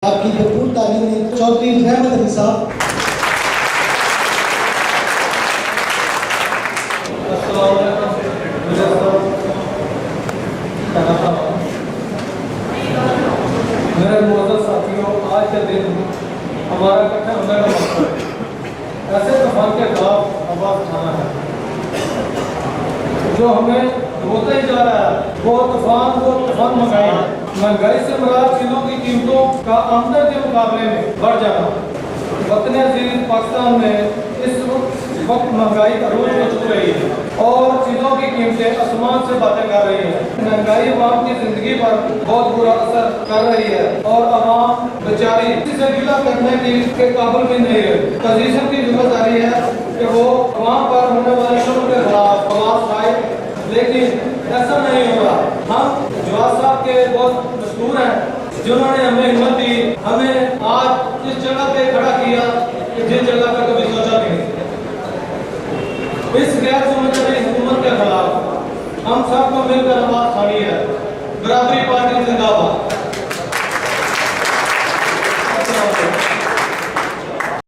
आपकी भरपूर तालीम चौधरी रहमत अली साहब। मेरे मौजूद साथियों, आज के दिन हमारा इकट्ठा होने का मकसद ऐसे तूफान के खिलाफ आवाज उठाना है जो हमें होता ही जा रहा है। वो तूफान महंगाई से मुराद चीजों की कीमतों का आमदन के मुकाबले में बढ़ जाना। वतन अजीज पाकिस्तान में इस वक्त महंगाई का रोज छू रही है और चीजों की कीमतें आसमान से बातें कर रही है। महंगाई आवाम की जिंदगी पर बहुत बुरा असर कर रही है और आवाम बेचारी इसे गिला करने के काबिल भी नहीं है। पोजीशन की जिम्मेदारी है कि वो आवाम पर होने वाले शुल्क के खिलाफ आवाज उठाए, लेकिन ऐसा नहीं हो रहा। हम जवाब साहब के बहुत मशहूर हैं जिन्होंने हमें हिम्मत दी, हमें आज इस जगह पे खड़ा किया जिस जगह पर कभी सोचा भी नहीं। इस गैर